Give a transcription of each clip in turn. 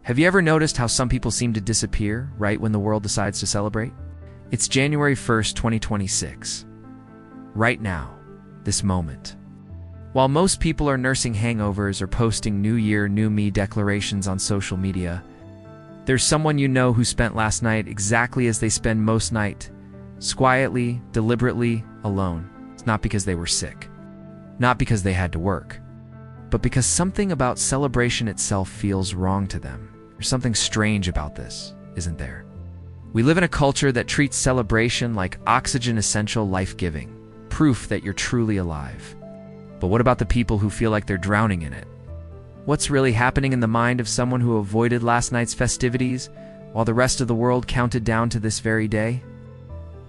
Have you ever noticed how some people seem to disappear right when the world decides to celebrate? It's January 1st, 2026. Right now, this moment. While most people are nursing hangovers or posting New Year, New Me declarations on social media, there's someone you know who spent last night exactly as they spend most night, quietly, deliberately, alone. It's not because they were sick, not because they had to work, but because something about celebration itself feels wrong to them. There's something strange about this, isn't there? We live in a culture that treats celebration like oxygen essential, life-giving, proof that you're truly alive. But what about the people who feel like they're drowning in it? What's really happening in the mind of someone who avoided last night's festivities while the rest of the world counted down to this very day?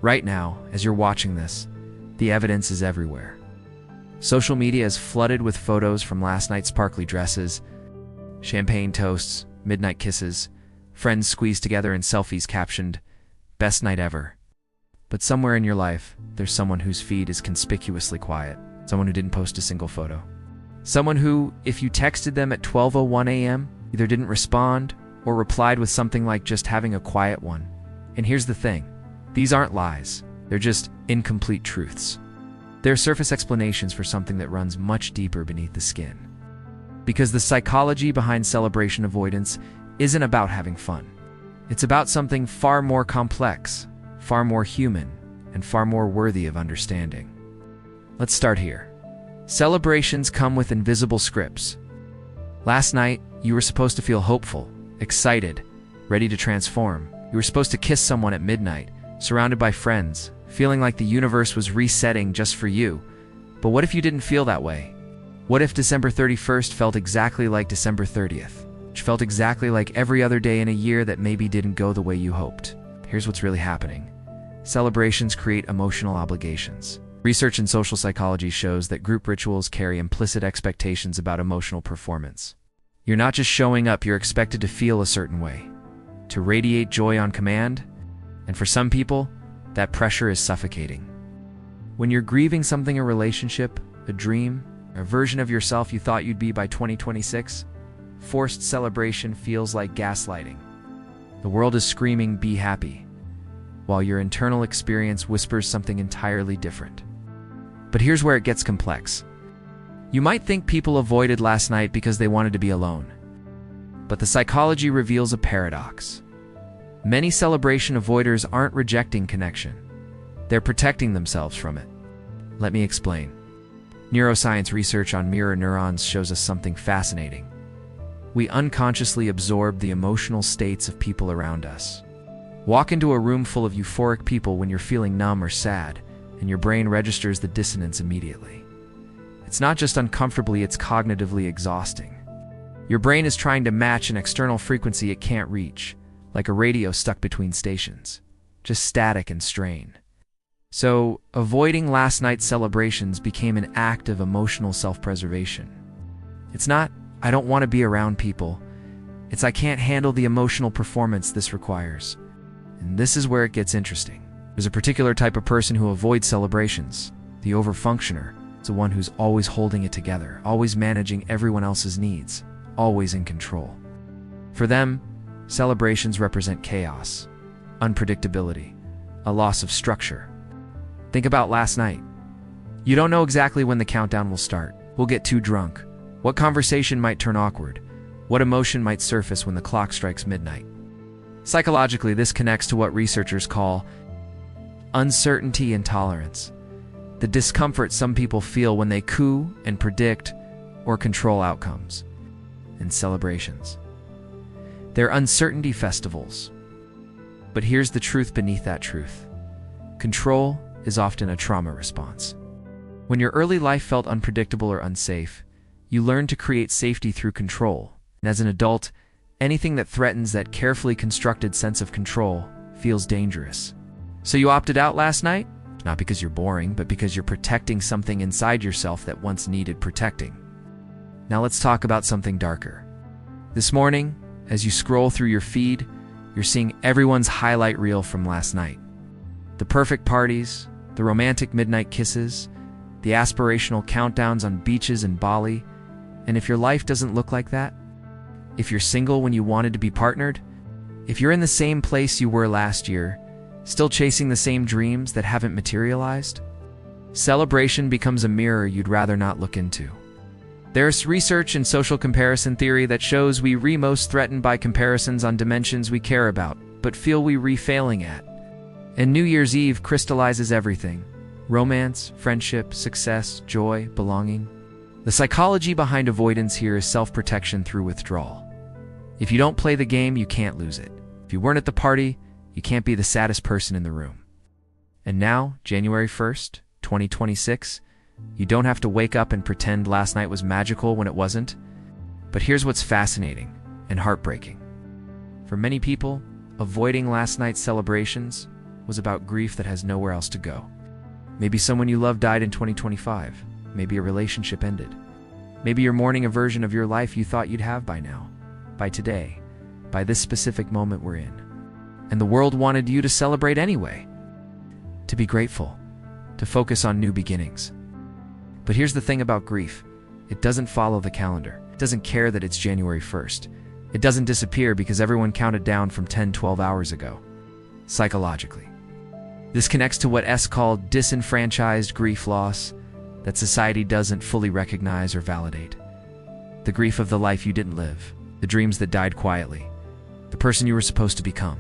Right now, as you're watching this, the evidence is everywhere. Social media is flooded with photos from last night's sparkly dresses, champagne toasts, midnight kisses, friends squeezed together in selfies captioned, "Best night ever." But somewhere in your life, there's someone whose feed is conspicuously quiet, someone who didn't post a single photo. Someone who, if you texted them at 12:01 a.m., either didn't respond or replied with something like just having a quiet one. And here's the thing, these aren't lies, they're just incomplete truths. They're surface explanations for something that runs much deeper beneath the skin. Because the psychology behind celebration avoidance isn't about having fun. It's about something far more complex, far more human, and far more worthy of understanding. Let's start here. Celebrations come with invisible scripts. Last night, you were supposed to feel hopeful, excited, ready to transform. You were supposed to kiss someone at midnight, surrounded by friends, feeling like the universe was resetting just for you. But what if you didn't feel that way? What if December 31st felt exactly like December 30th, which felt exactly like every other day in a year that maybe didn't go the way you hoped? Here's what's really happening. Celebrations create emotional obligations. Research in social psychology shows that group rituals carry implicit expectations about emotional performance. You're not just showing up, you're expected to feel a certain way, to radiate joy on command, and for some people, that pressure is suffocating. When you're grieving something, a relationship, a dream, a version of yourself you thought you'd be by 2026, forced celebration feels like gaslighting. The world is screaming, "Be happy," while your internal experience whispers something entirely different. But here's where it gets complex. You might think people avoided last night because they wanted to be alone. But the psychology reveals a paradox. Many celebration avoiders aren't rejecting connection. They're protecting themselves from it. Let me explain. Neuroscience research on mirror neurons shows us something fascinating. We unconsciously absorb the emotional states of people around us. Walk into a room full of euphoric people when you're feeling numb or sad, and your brain registers the dissonance immediately. It's not just uncomfortably, it's cognitively exhausting. Your brain is trying to match an external frequency it can't reach, like a radio stuck between stations, just static and strain. So, avoiding last night's celebrations became an act of emotional self-preservation. It's not, "I don't want to be around people." It's, "I can't handle the emotional performance this requires." And this is where it gets interesting. There's a particular type of person who avoids celebrations, the overfunctioner. It's the one who's always holding it together, always managing everyone else's needs, always in control. For them, celebrations represent chaos, unpredictability, a loss of structure. Think about last night. You don't know exactly when the countdown will start, who'll get too drunk, what conversation might turn awkward, what emotion might surface when the clock strikes midnight. Psychologically, this connects to what researchers call uncertainty intolerance, the discomfort some people feel when they coup and predict or control outcomes. And celebrations, they're uncertainty festivals. But here's the truth beneath that truth. Control is often a trauma response. When your early life felt unpredictable or unsafe, you learned to create safety through control. And as an adult, anything that threatens that carefully constructed sense of control feels dangerous. So you opted out last night? Not because you're boring, but because you're protecting something inside yourself that once needed protecting. Now let's talk about something darker. This morning, as you scroll through your feed, you're seeing everyone's highlight reel from last night. The perfect parties, the romantic midnight kisses, the aspirational countdowns on beaches in Bali. And if your life doesn't look like that, If you're single when you wanted to be partnered, if you're in the same place you were last year, still chasing the same dreams that haven't materialized, celebration becomes a mirror you'd rather not look into. There's research in social comparison theory that shows we most threatened by comparisons on dimensions we care about, but feel we failing at. And New Year's Eve crystallizes everything: romance, friendship, success, joy, belonging. The psychology behind avoidance here is self-protection through withdrawal. If you don't play the game, you can't lose it. If you weren't at the party, you can't be the saddest person in the room. And now, January 1st, 2026, you don't have to wake up and pretend last night was magical when it wasn't. But here's what's fascinating and heartbreaking. For many people, avoiding last night's celebrations was about grief that has nowhere else to go. Maybe someone you love died in 2025. Maybe a relationship ended. Maybe you're mourning a version of your life you thought you'd have by now, by today, by this specific moment we're in. And the world wanted you to celebrate anyway, to be grateful, to focus on new beginnings. But here's the thing about grief: it doesn't follow the calendar. It doesn't care that it's January 1st. It doesn't disappear because everyone counted down from 10-12 hours ago. Psychologically, this connects to what's called disenfranchised grief loss, that society doesn't fully recognize or validate. The grief of the life you didn't live, the dreams that died quietly, the person you were supposed to become.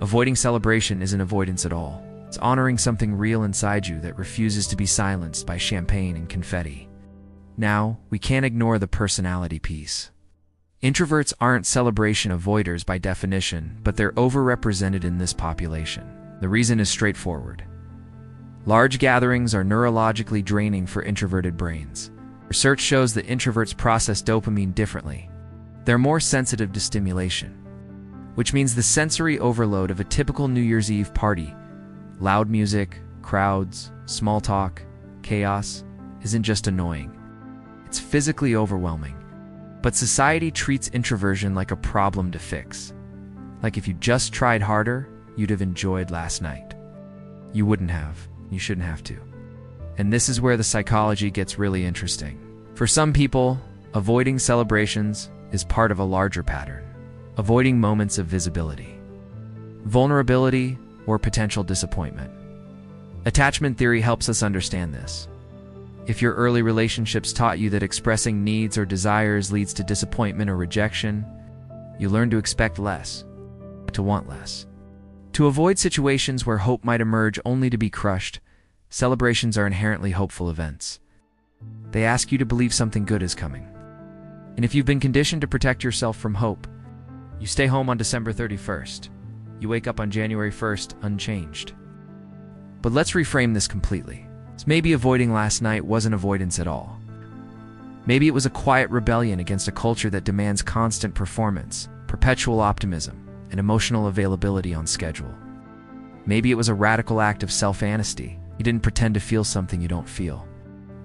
Avoiding celebration isn't avoidance at all. It's honoring something real inside you that refuses to be silenced by champagne and confetti. Now, we can't ignore the personality piece. Introverts aren't celebration avoiders by definition, but they're overrepresented in this population. The reason is straightforward. Large gatherings are neurologically draining for introverted brains. Research shows that introverts process dopamine differently. They're more sensitive to stimulation, which means the sensory overload of a typical New Year's Eve party, loud music, crowds, small talk, chaos, isn't just annoying. It's physically overwhelming. But society treats introversion like a problem to fix. Like if you just tried harder, you'd have enjoyed last night. You wouldn't have. You shouldn't have to. And this is where the psychology gets really interesting. For some people, avoiding celebrations is part of a larger pattern. Avoiding moments of visibility, vulnerability, or potential disappointment. Attachment theory helps us understand this. If your early relationships taught you that expressing needs or desires leads to disappointment or rejection, you learn to expect less, to want less. To avoid situations where hope might emerge only to be crushed, celebrations are inherently hopeful events. They ask you to believe something good is coming. And if you've been conditioned to protect yourself from hope, you stay home on December 31st. You wake up on January 1st unchanged. But let's reframe this completely. Maybe avoiding last night wasn't avoidance at all. Maybe it was a quiet rebellion against a culture that demands constant performance, perpetual optimism, and emotional availability on schedule. Maybe it was a radical act of self-honesty. You didn't pretend to feel something you don't feel.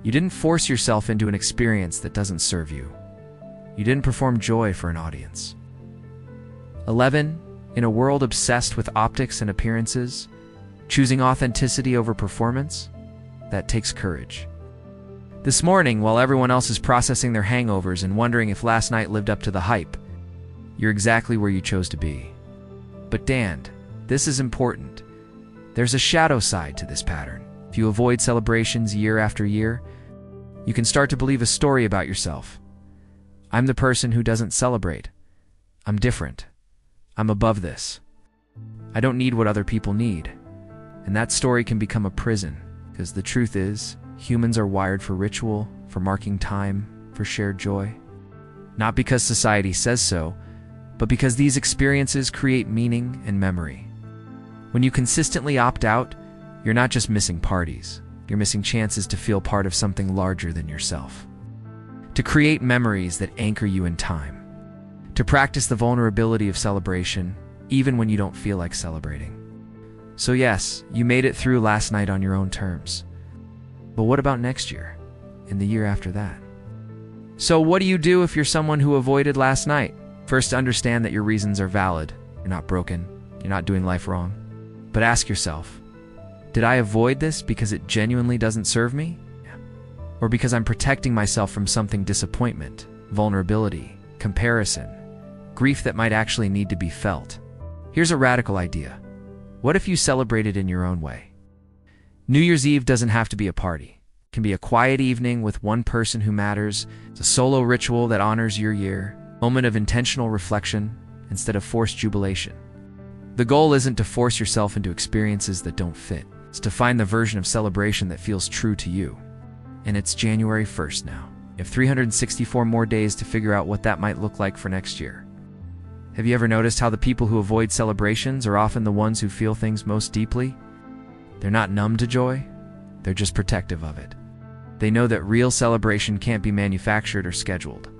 You didn't force yourself into an experience that doesn't serve you. You didn't perform joy for an audience. 11. In a world obsessed with optics and appearances, choosing authenticity over performance, that takes courage. This morning, while everyone else is processing their hangovers and wondering if last night lived up to the hype, you're exactly where you chose to be. But Dan, this is important. There's a shadow side to this pattern. If you avoid celebrations year after year, you can start to believe a story about yourself. I'm the person who doesn't celebrate. I'm different. I'm above this. I don't need what other people need. And that story can become a prison, because the truth is, humans are wired for ritual, for marking time, for shared joy. Not because society says so, but because these experiences create meaning and memory. When you consistently opt out, you're not just missing parties, you're missing chances to feel part of something larger than yourself. To create memories that anchor you in time. To practice the vulnerability of celebration, even when you don't feel like celebrating. So yes, you made it through last night on your own terms. But what about next year? And the year after that? So what do you do if you're someone who avoided last night? First, understand that your reasons are valid. You're not broken. You're not doing life wrong. But ask yourself, did I avoid this because it genuinely doesn't serve me? Or because I'm protecting myself from something: disappointment, vulnerability, comparison, grief that might actually need to be felt. Here's a radical idea. What if you celebrated in your own way? New Year's Eve doesn't have to be a party. It can be a quiet evening with one person who matters. It's a solo ritual that honors your year, a moment of intentional reflection instead of forced jubilation. The goal isn't to force yourself into experiences that don't fit. It's to find the version of celebration that feels true to you. And it's January 1st now. You have 364 more days to figure out what that might look like for next year. Have you ever noticed how the people who avoid celebrations are often the ones who feel things most deeply? They're not numb to joy, they're just protective of it. They know that real celebration can't be manufactured or scheduled.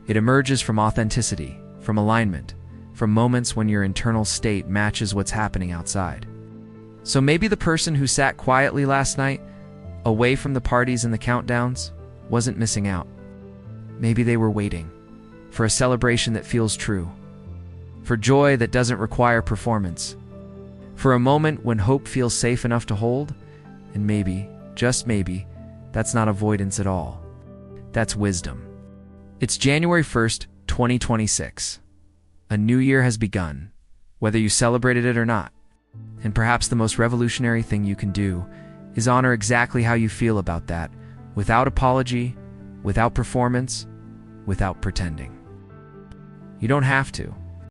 It emerges from authenticity, from alignment, from moments when your internal state matches what's happening outside. So maybe the person who sat quietly last night, away from the parties and the countdowns, wasn't missing out. Maybe they were waiting for a celebration that feels true, for joy that doesn't require performance, for a moment when hope feels safe enough to hold. And maybe, just maybe, that's not avoidance at all. That's wisdom. It's January 1st, 2026. A new year has begun, whether you celebrated it or not. And perhaps the most revolutionary thing you can do is honor exactly how you feel about that, without apology, without performance, without pretending. You don't have to.